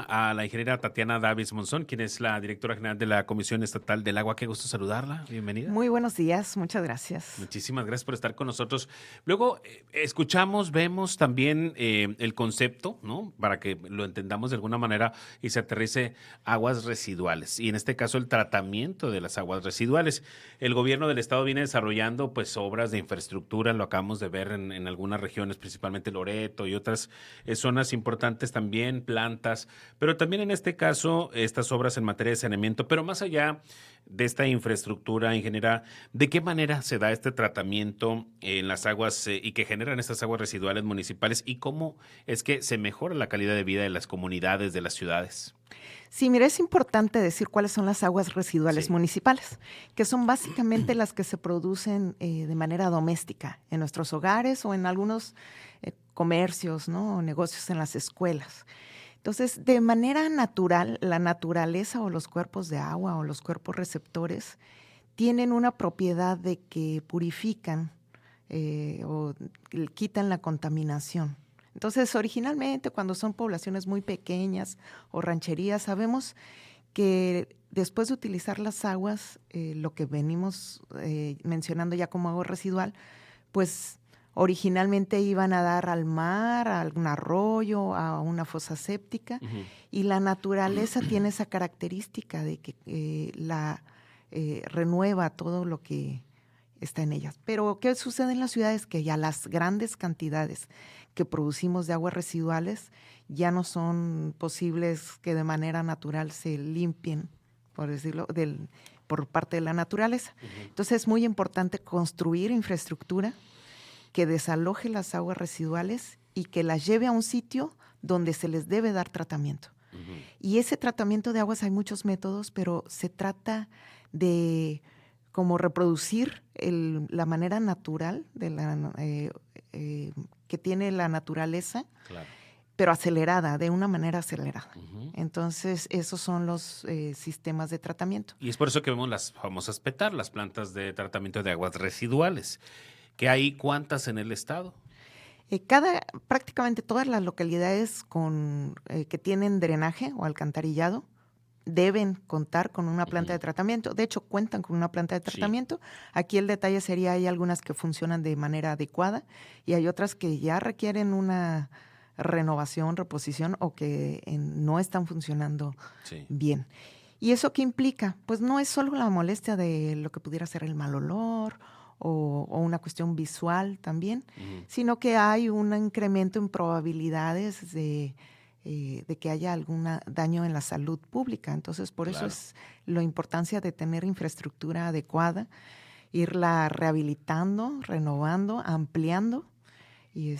a la ingeniera Tatiana Davis Monzón, quien es la directora general de la Comisión Estatal del Agua. Qué gusto saludarla. Bienvenida. Muy buenos días, muchas gracias. Muchísimas gracias por estar con nosotros. Luego escuchamos, vemos también el concepto, ¿no? Para que lo entendamos de alguna manera y se aterrice aguas residuales. Y en este caso el tratamiento de las aguas residuales. El gobierno del estado viene desarrollando pues obras de infraestructura, lo acabamos de ver en algunas regiones, principalmente Loreto y otras zonas importantes también, plantas, pero también en este caso estas obras en materia de saneamiento, pero más allá de esta infraestructura, ingeniera, ¿de qué manera se da este tratamiento en las aguas y que generan estas aguas residuales municipales y cómo es que se mejora la calidad de vida de las comunidades, de las ciudades? Sí, mira, es importante decir cuáles son las aguas residuales municipales, que son básicamente las que se producen de manera doméstica en nuestros hogares o en algunos comercios, ¿no? O negocios en las escuelas. Entonces, de manera natural, la naturaleza o los cuerpos de agua o los cuerpos receptores tienen una propiedad de que purifican o quitan la contaminación. Entonces, originalmente, cuando son poblaciones muy pequeñas o rancherías, sabemos que después de utilizar las aguas, lo que venimos mencionando ya como agua residual, pues originalmente iban a dar al mar, a algún arroyo, a una fosa séptica, y la naturaleza tiene esa característica de que renueva todo lo que está en ellas. Pero ¿qué sucede en las ciudades? Que ya las grandes cantidades que producimos de aguas residuales ya no son posibles que de manera natural se limpien, por decirlo, por parte de la naturaleza. Entonces es muy importante construir infraestructura que desaloje las aguas residuales y que las lleve a un sitio donde se les debe dar tratamiento. Y ese tratamiento de aguas hay muchos métodos, pero se trata de como reproducir la manera natural de que tiene la naturaleza, claro, pero acelerada, de una manera acelerada. Entonces, esos son los sistemas de tratamiento. Y es por eso que vemos las famosas PETAR, las plantas de tratamiento de aguas residuales. ¿Que hay cuántas en el estado? Prácticamente todas las localidades que tienen drenaje o alcantarillado deben contar con una planta de tratamiento. De hecho, cuentan con una planta de tratamiento. Sí. Aquí el detalle sería, hay algunas que funcionan de manera adecuada y hay otras que ya requieren una renovación, reposición o que no están funcionando bien. ¿Y eso qué implica? Pues no es solo la molestia de lo que pudiera ser el mal olor o una cuestión visual también, sino que hay un incremento en probabilidades de que haya algún daño en la salud pública. Entonces, por eso es la importancia de tener infraestructura adecuada, irla rehabilitando, renovando, ampliando y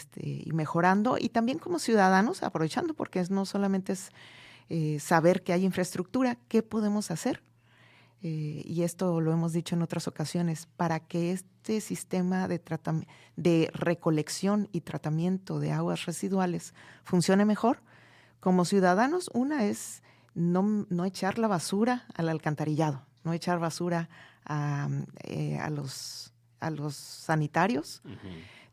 mejorando. Y también como ciudadanos, aprovechando, porque no solamente es saber que hay infraestructura, ¿qué podemos hacer? Y esto lo hemos dicho en otras ocasiones, para que este sistema de recolección y tratamiento de aguas residuales funcione mejor, como ciudadanos, una es no echar la basura al alcantarillado, no echar basura a los sanitarios,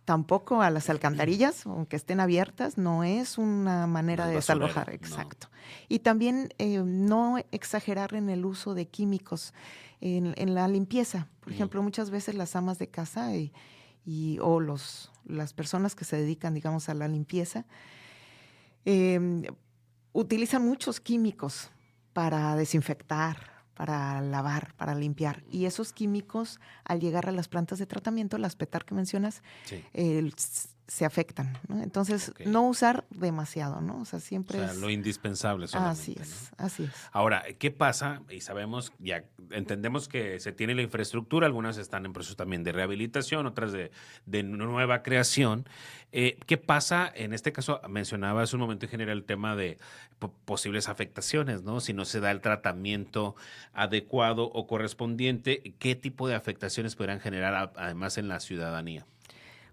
tampoco a las alcantarillas, aunque estén abiertas, no es una manera de desalojar. Exacto. No. Y también no exagerar en el uso de químicos en la limpieza. Por ejemplo, muchas veces las amas de casa o las personas que se dedican, digamos, a la limpieza, utilizan muchos químicos para desinfectar, para lavar, para limpiar. Y esos químicos, al llegar a las plantas de tratamiento, las PETAR que mencionas, se afectan, ¿no? Entonces, no usar demasiado, ¿no? O sea, siempre lo indispensable solamente. Así es. Ahora, ¿qué pasa? Y sabemos, ya entendemos que se tiene la infraestructura, algunas están en proceso también de rehabilitación, otras de nueva creación. ¿Qué pasa? En este caso, mencionaba hace un momento en general el tema de posibles afectaciones, ¿no? Si no se da el tratamiento adecuado o correspondiente, ¿qué tipo de afectaciones podrían generar además en la ciudadanía?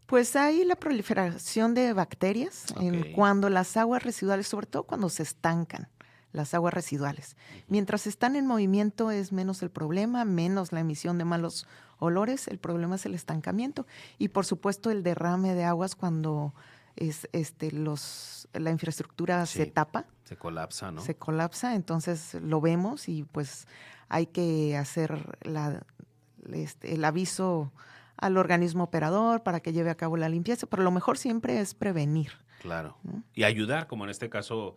Pues hay la proliferación de bacterias cuando las aguas residuales, sobre todo cuando se estancan las aguas residuales. Mientras están en movimiento es menos el problema, menos la emisión de malos olores, el problema es el estancamiento y por supuesto el derrame de aguas cuando la infraestructura se tapa. Se colapsa, ¿no? Se colapsa, entonces lo vemos y pues hay que hacer el aviso al organismo operador para que lleve a cabo la limpieza, pero lo mejor siempre es prevenir. Claro. ¿No? Y ayudar, como en este caso,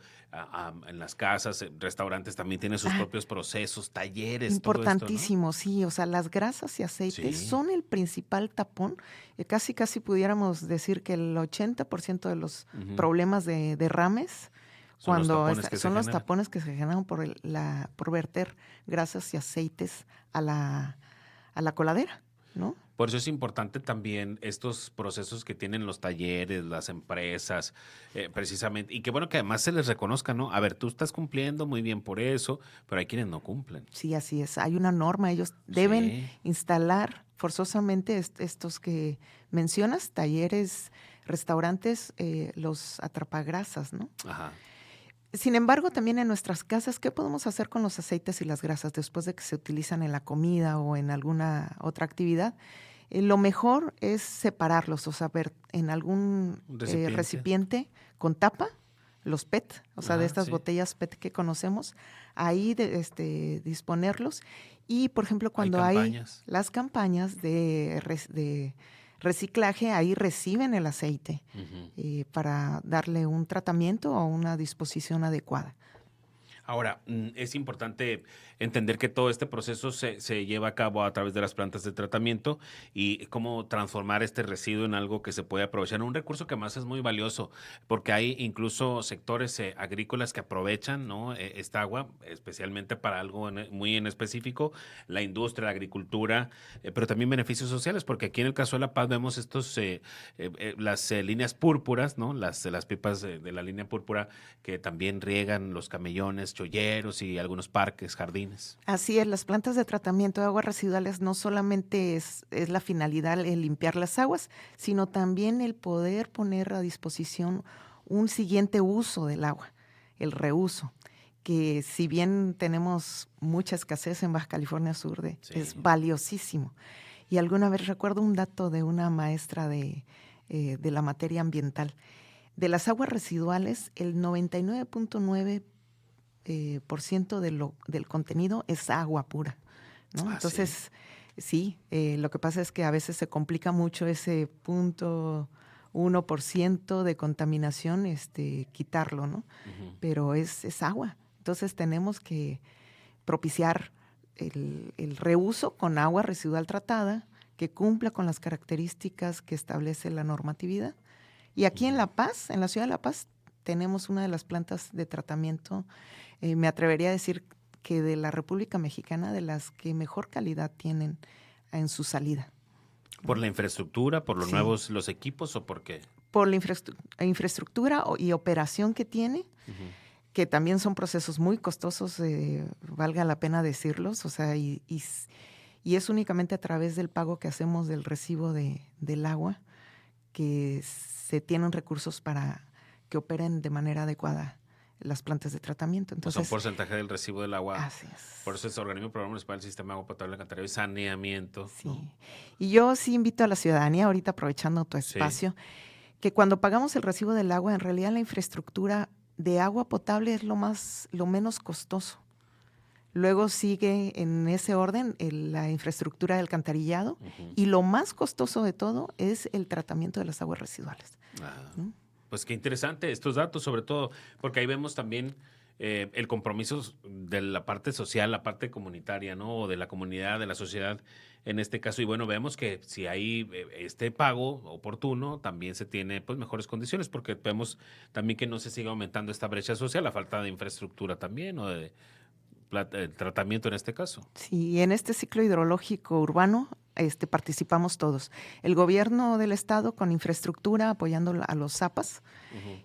en las casas, restaurantes también tienen sus propios procesos, talleres, todo esto, ¿no? Importantísimo, sí, o sea, las grasas y aceites Sí. son el principal tapón. Casi pudiéramos decir que el 80% de los problemas de derrames Son los tapones que se son los generan. tapones que se generan por verter grasas y aceites a la coladera, ¿no? Por eso es importante también estos procesos que tienen los talleres, las empresas, precisamente, y que bueno que además se les reconozca, ¿no? A ver, tú estás cumpliendo muy bien por eso, pero hay quienes no cumplen. Sí, así es. Hay una norma. Ellos deben Sí. instalar forzosamente estos que mencionas, talleres, restaurantes, los atrapagrasas, ¿no? Ajá. Sin embargo, también en nuestras casas, ¿qué podemos hacer con los aceites y las grasas después de que se utilizan en la comida o en alguna otra actividad? Lo mejor es separarlos, o sea, ver en algún Un recipiente. recipiente con tapa, los PET, o sea, de Ajá, estas sí. botellas PET que conocemos, ahí disponerlos. Y, por ejemplo, cuando hay campañas. las campañas de reciclaje, ahí reciben el aceite Ujú. para darle un tratamiento o una disposición adecuada. Ahora, es importante entender que todo este proceso se lleva a cabo a través de las plantas de tratamiento y cómo transformar este residuo en algo que se puede aprovechar, un recurso que más es muy valioso, porque hay incluso sectores agrícolas que aprovechan, ¿no? Esta agua, especialmente para algo muy en específico, la industria, la agricultura, pero también beneficios sociales, porque aquí en el caso de La Paz vemos las líneas púrpuras, ¿no? Las pipas de la línea púrpura que también riegan los camellones, cholleros y algunos parques, jardines. Así es, las plantas de tratamiento de aguas residuales no solamente es la finalidad el limpiar las aguas, sino también el poder poner a disposición un siguiente uso del agua, el reuso, que si bien tenemos mucha escasez en Baja California Sur, Sí. es valiosísimo. Y alguna vez recuerdo un dato de una maestra de la materia ambiental. De las aguas residuales, el 99.9% del contenido es agua pura, ¿no? Ah, Entonces, sí, lo que pasa es que a veces se complica mucho ese 0.1% de contaminación, quitarlo, ¿no? Ujú. Pero es agua. Entonces tenemos que propiciar el reuso con agua residual tratada que cumpla con las características que establece la normatividad. Y aquí en La Paz, en la ciudad de La Paz, tenemos una de las plantas de tratamiento, me atrevería a decir que de la República Mexicana, de las que mejor calidad tienen en su salida. ¿Por la infraestructura, por los Sí. nuevos los equipos o por qué? Por la infraestructura y operación que tiene, que también son procesos muy costosos, valga la pena decirlos, o sea, y es únicamente a través del pago que hacemos del recibo del agua que se tienen recursos para que operen de manera adecuada las plantas de tratamiento. O sea, un Entonces, porcentaje del recibo del agua. así es. Por eso es Organismo Programa Municipal del Sistema de Agua Potable, Alcantarillado y Saneamiento, ¿no? Sí. Y yo sí invito a la ciudadanía, ahorita aprovechando tu Sí. espacio, que cuando pagamos el recibo del agua, en realidad la infraestructura de agua potable es lo menos costoso. Luego sigue en ese orden la infraestructura de alcantarillado y lo más costoso de todo es el tratamiento de las aguas residuales. Ah, ¿No? pues qué interesante estos datos, sobre todo, porque ahí vemos también el compromiso de la parte social, la parte comunitaria, ¿no? O de la comunidad, de la sociedad en este caso. Y bueno, vemos que si hay este pago oportuno, también se tiene pues mejores condiciones, porque vemos también que no se sigue aumentando esta brecha social, la falta de infraestructura también, o de tratamiento en este caso. Sí, en este ciclo hidrológico urbano participamos todos. El gobierno del estado con infraestructura apoyando a los ZAPAS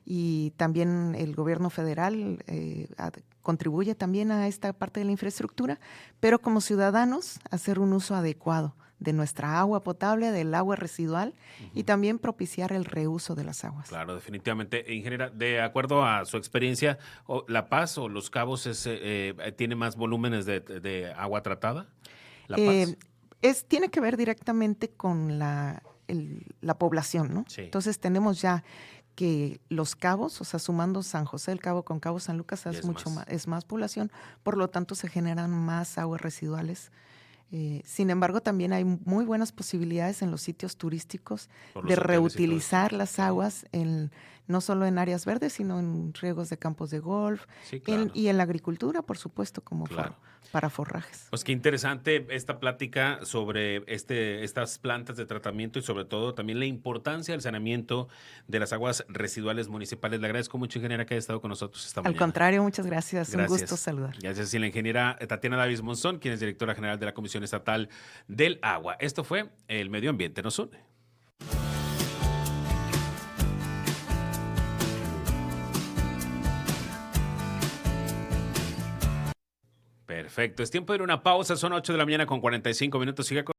y también el gobierno federal contribuye también a esta parte de la infraestructura, pero como ciudadanos hacer un uso adecuado de nuestra agua potable, del agua residual y también propiciar el reuso de las aguas. Claro, definitivamente. Ingeniera, de acuerdo a su experiencia, ¿La Paz o Los Cabos tiene más volúmenes de agua tratada? ¿La Paz? Tiene que ver directamente con la población, ¿no? Sí. Entonces tenemos ya que Los Cabos, o sea, sumando San José del Cabo con Cabo San Lucas, Ya es es mucho más. más, es más población, por lo tanto se generan más aguas residuales. Sin embargo, también hay muy buenas posibilidades en los sitios turísticos Por de los hoteles y todo esto. reutilizar las Ok. aguas, no solo en áreas verdes, sino en riegos de campos de golf Sí, claro, y en la agricultura, por supuesto, como claro. para forrajes. Pues qué interesante esta plática sobre estas plantas de tratamiento y sobre todo también la importancia del saneamiento de las aguas residuales municipales. Le agradezco mucho, ingeniera, que haya estado con nosotros esta Al mañana. contrario, muchas gracias. Un gusto Gracias. saludar. Gracias. Y la ingeniera Tatiana Davis Monzón, quien es directora general de la Comisión Estatal del Agua. Esto fue El Medio Ambiente nos une. Perfecto. Es tiempo de ir a una pausa. Son 8 de la mañana con 45 minutos. Siga con